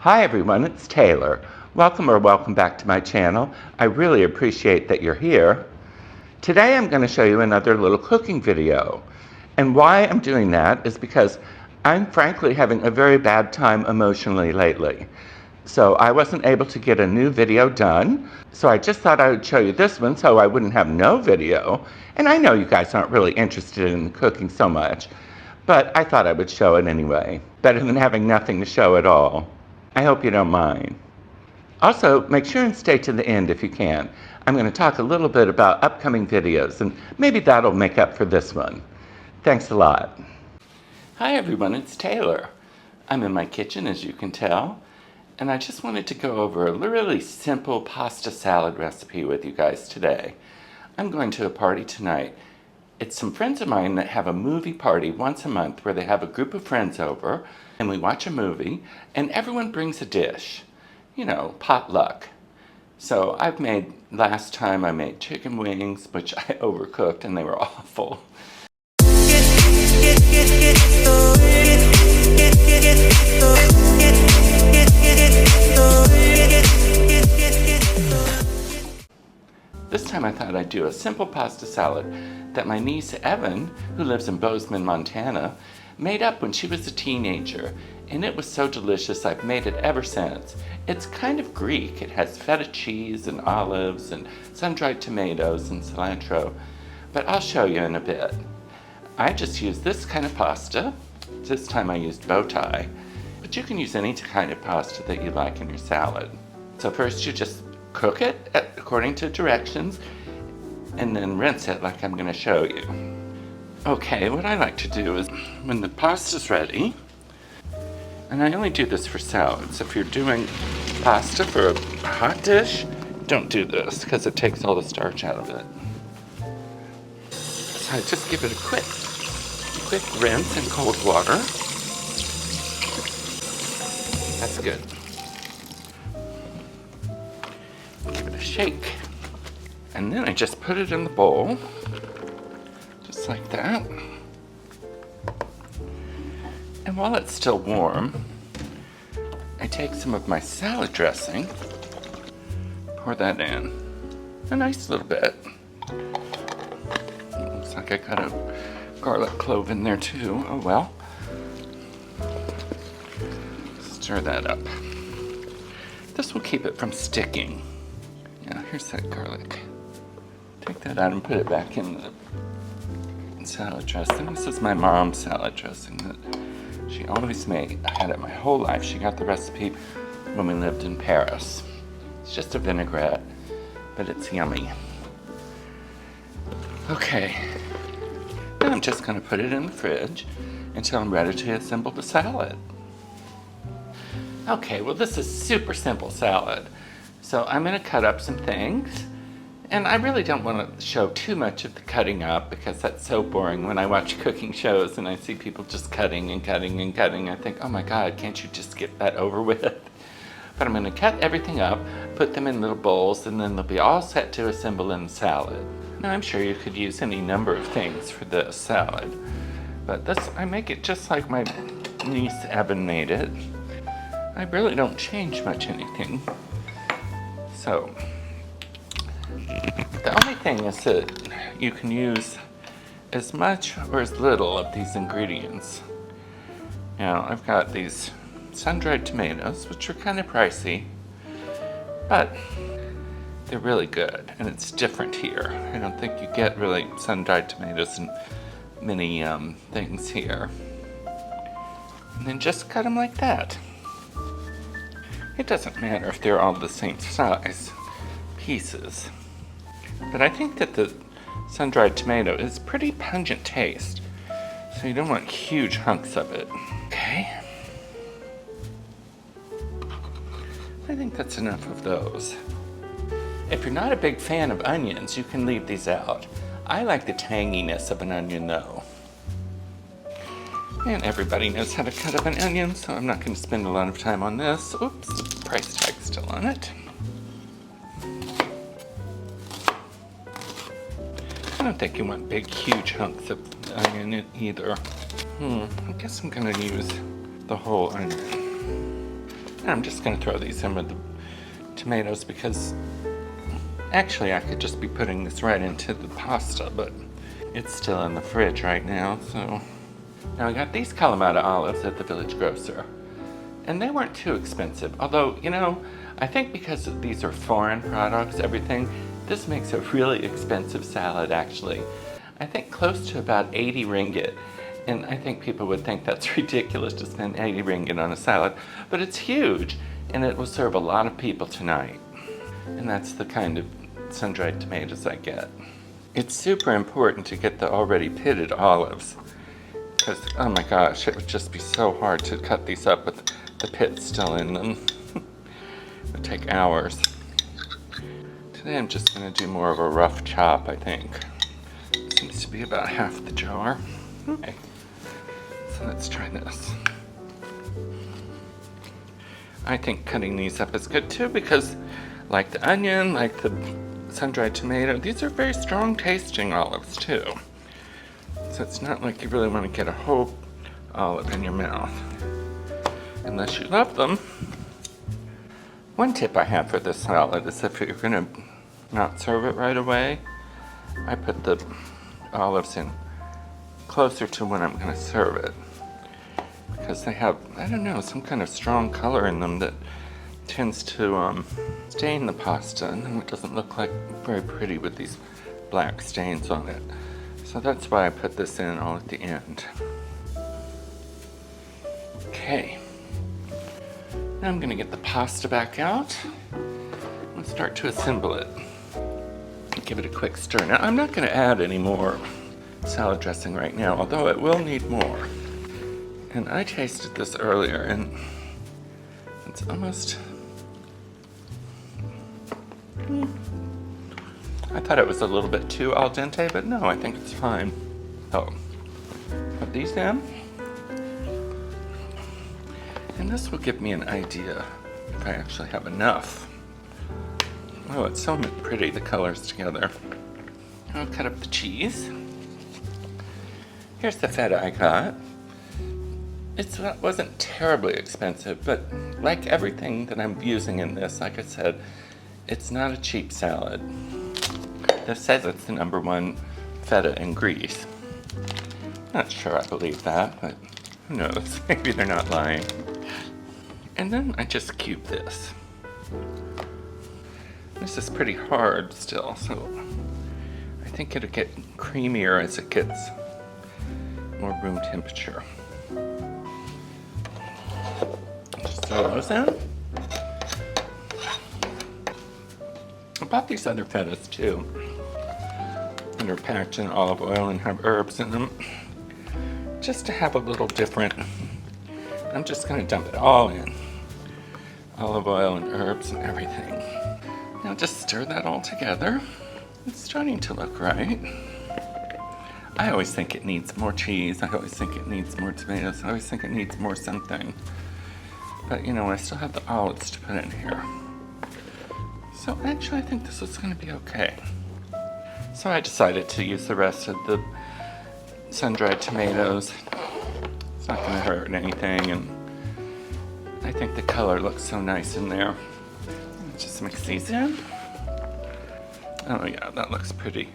Hi everyone, it's Taylor. Welcome back to my channel. I really appreciate that you're here. Today I'm going to show you another little cooking video. And why I'm doing that is because I'm frankly having a very bad time emotionally lately. So I wasn't able to get a new video done. So I just thought I would show you this one so I wouldn't have no video. And I know you guys aren't really interested in cooking so much, but I thought I would show it anyway. Better than having nothing to show at all. I hope you don't mind. Also, make sure and stay to the end if you can. I'm going to talk a little bit about upcoming videos, and maybe that'll make up for this one. Thanks a lot. Hi everyone, it's Taylor. I'm in my kitchen, as you can tell, and I just wanted to go over a really simple pasta salad recipe with you guys today. I'm going to a party tonight. It's some friends of mine that have a movie party once a month where they have a group of friends over and we watch a movie and everyone brings a dish. You know, potluck. So last time I made chicken wings, which I overcooked and they were awful. This time I thought I'd do a simple pasta salad that my niece Evan, who lives in Bozeman, Montana, made up when she was a teenager, and it was so delicious I've made it ever since. It's kind of Greek. It has feta cheese and olives and sun-dried tomatoes and cilantro, but I'll show you in a bit. I just used this kind of pasta. This time I used bow tie, but you can use any kind of pasta that you like in your salad. So first you just cook it according to directions and then rinse it like I'm going to show you. Okay, what I like to do is when the pasta's ready, and I only do this for salads. If you're doing pasta for a hot dish, don't do this because it takes all the starch out of it. So I just give it a quick rinse in cold water. That's good. Give it a shake. And then I just put it in the bowl, just like that. And while it's still warm, I take some of my salad dressing, pour that in, a nice little bit. Looks like I got a garlic clove in there too, oh well. Stir that up. This will keep it from sticking. Yeah, here's that garlic. Take that out and put it back in the salad dressing. This is my mom's salad dressing that she always made. I had it my whole life. She got the recipe when we lived in Paris. It's just a vinaigrette, but it's yummy. Okay, now I'm just going to put it in the fridge until I'm ready to assemble the salad. Okay, well this is super simple salad. So I'm going to cut up some things. And I really don't want to show too much of the cutting up because that's so boring. When I watch cooking shows and I see people just cutting and cutting and cutting, I think, oh my God, can't you just get that over with? But I'm going to cut everything up, put them in little bowls, and then they'll be all set to assemble in the salad. Now I'm sure you could use any number of things for this salad, but I make it just like my niece Evan made it. I really don't change much anything. So the only thing is that you can use as much or as little of these ingredients. Now, I've got these sun-dried tomatoes, which are kind of pricey, but they're really good, and it's different here. I don't think you get really sun-dried tomatoes in many things here. And then just cut them like that. It doesn't matter if they're all the same size pieces. But I think that the sun-dried tomato is pretty pungent taste, so you don't want huge hunks of it. Okay. I think that's enough of those. If you're not a big fan of onions, you can leave these out. I like the tanginess of an onion though. And everybody knows how to cut up an onion, so I'm not going to spend a lot of time on this. Oops, price tag's still on it. I don't think you want big, huge hunks of onion either. I guess I'm gonna use the whole onion. And I'm just going to throw these in with the tomatoes because actually I could just be putting this right into the pasta, but it's still in the fridge right now. So now I got these Kalamata olives at the village grocer, and they weren't too expensive. Although, you know, I think because these are foreign products, everything, this makes a really expensive salad actually. I think close to about 80 ringgit. And I think people would think that's ridiculous to spend 80 ringgit on a salad, but it's huge, and it will serve a lot of people tonight. And that's the kind of sun-dried tomatoes I get. It's super important to get the already pitted olives, because, oh my gosh, it would just be so hard to cut these up with the pits still in them. It would take hours. Today I'm just going to do more of a rough chop, I think. Seems to be about half the jar. Okay. So let's try this. I think cutting these up is good too because like the onion, like the sun-dried tomato, these are very strong tasting olives too. So it's not like you really want to get a whole olive in your mouth unless you love them. One tip I have for this salad is if you're going to not serve it right away, I put the olives in closer to when I'm going to serve it. Because they have, I don't know, some kind of strong color in them that tends to stain the pasta, and then it doesn't look like very pretty with these black stains on it. So that's why I put this in all at the end. Okay. Now I'm going to get the pasta back out and start to assemble it. Give it a quick stir. Now I'm not going to add any more salad dressing right now, although it will need more. And I tasted this earlier and it's almost, I thought it was a little bit too al dente, but no, I think it's fine. So, put these in. And this will give me an idea if I actually have enough. Oh, it's so pretty, the colors together. I'll cut up the cheese. Here's the feta I got. It wasn't terribly expensive, but like everything that I'm using in this, like I said, it's not a cheap salad. This says it's the #1 feta in Greece. Not sure I believe that, but who knows? Maybe they're not lying. And then I just cube this. This is pretty hard still, so I think it'll get creamier as it gets more room temperature. Just throw those in. I bought these other fetas too. And they're packed in olive oil and have herbs in them. Just to have a little different. I'm just going to dump it all in. Olive oil and herbs and everything. Now just stir that all together. It's starting to look right. I always think it needs more cheese. I always think it needs more tomatoes. I always think it needs more something. But you know, I still have the olives to put in here. So actually I think this is going to be okay. So I decided to use the rest of the sun-dried tomatoes. It's not going to hurt anything, and I think the color looks so nice in there. Just mix these in. Oh yeah, that looks pretty.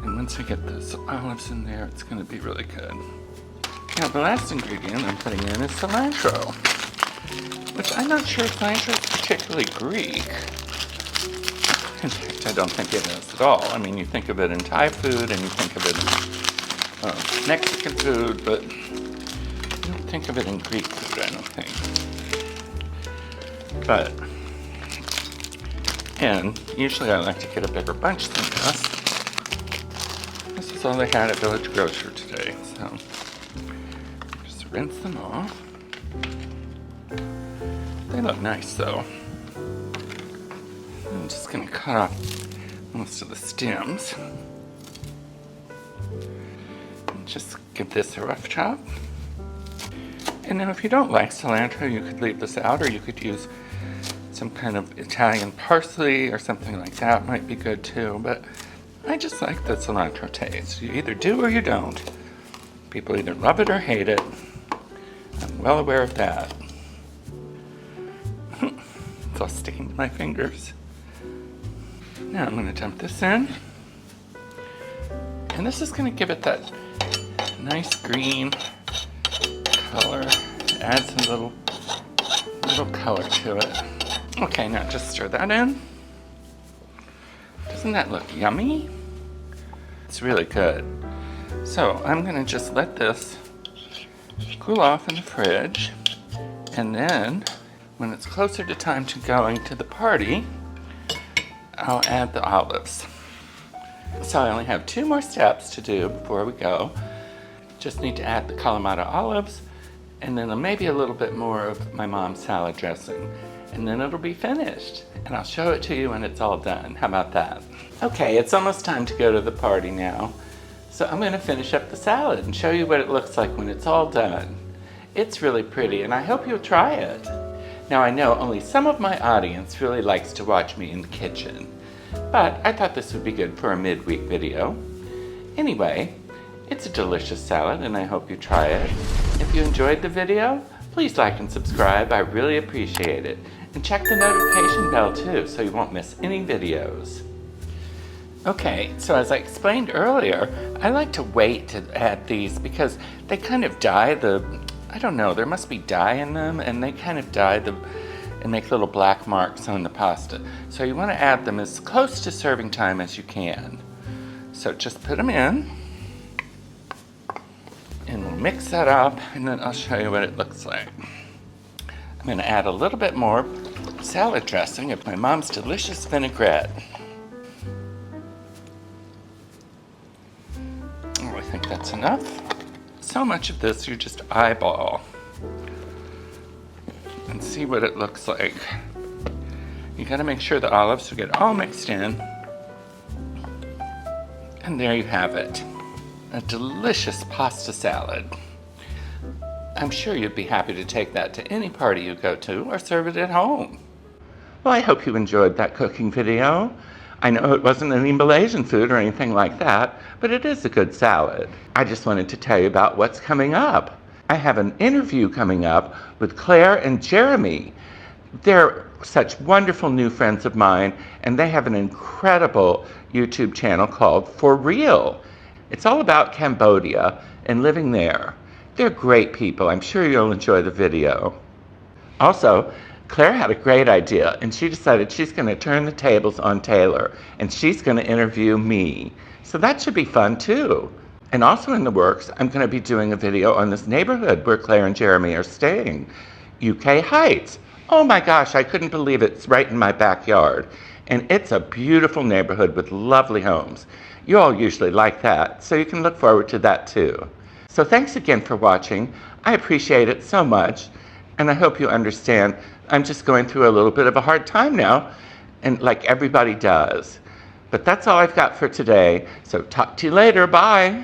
And once I get those olives in there, it's going to be really good. Now the last ingredient I'm putting in is cilantro, which I'm not sure cilantro is particularly Greek. In fact, I don't think it is at all. I mean, you think of it in Thai food and you think of it in Mexican food, but you don't think of it in Greek food, I don't think. But, and usually I like to get a bigger bunch than this. This is all they had at Village Grocer today, so just rinse them off. They look nice though. I'm just going to cut off most of the stems. And just give this a rough chop. And now if you don't like cilantro, you could leave this out, or you could use some kind of Italian parsley or something like that. Might be good too, but I just like the cilantro taste. You either do or you don't. People either love it or hate it. I'm well aware of that. It's all sticking to my fingers. Now I'm going to dump this in. And this is going to give it that nice green color. Add some little color to it. Okay, now just stir that in. Doesn't that look yummy? It's really good. So I'm going to just let this cool off in the fridge. And then, when it's closer to time to going to the party, I'll add the olives. So I only have 2 more steps to do before we go. Just need to add the Kalamata olives, and then maybe a little bit more of my mom's salad dressing. And then it'll be finished. And I'll show it to you when it's all done. How about that? Okay, it's almost time to go to the party now. So I'm gonna finish up the salad and show you what it looks like when it's all done. It's really pretty, and I hope you'll try it. Now I know only some of my audience really likes to watch me in the kitchen, but I thought this would be good for a midweek video. Anyway, it's a delicious salad, and I hope you try it. If you enjoyed the video, please like and subscribe. I really appreciate it. And check the notification bell too, so you won't miss any videos. Okay, so as I explained earlier, I like to wait to add these because they kind of dye I don't know, there must be dye in them, and they kind of dye and make little black marks on the pasta. So you want to add them as close to serving time as you can. So just put them in, and we'll mix that up, and then I'll show you what it looks like. I'm going to add a little bit more salad dressing of my mom's delicious vinaigrette. Oh, I think that's enough. So much of this you just eyeball and see what it looks like. You gotta make sure the olives will get all mixed in. And there you have it. A delicious pasta salad. I'm sure you'd be happy to take that to any party you go to or serve it at home. Well, I hope you enjoyed that cooking video. I know it wasn't any Malaysian food or anything like that, but it is a good salad. I just wanted to tell you about what's coming up. I have an interview coming up with Claire and Jeremy. They're such wonderful new friends of mine, and they have an incredible YouTube channel called For Riel. It's all about Cambodia and living there. They're great people. I'm sure you'll enjoy the video. Also, Claire had a great idea, and she decided she's going to turn the tables on Taylor, and she's going to interview me. So that should be fun too. And also in the works, I'm going to be doing a video on this neighborhood where Claire and Jeremy are staying, UK Heights. Oh my gosh, I couldn't believe it's right in my backyard. And it's a beautiful neighborhood with lovely homes. You all usually like that, so you can look forward to that too. So thanks again for watching. I appreciate it so much, and I hope you understand I'm just going through a little bit of a hard time now, and like everybody does. But that's all I've got for today, so talk to you later. Bye.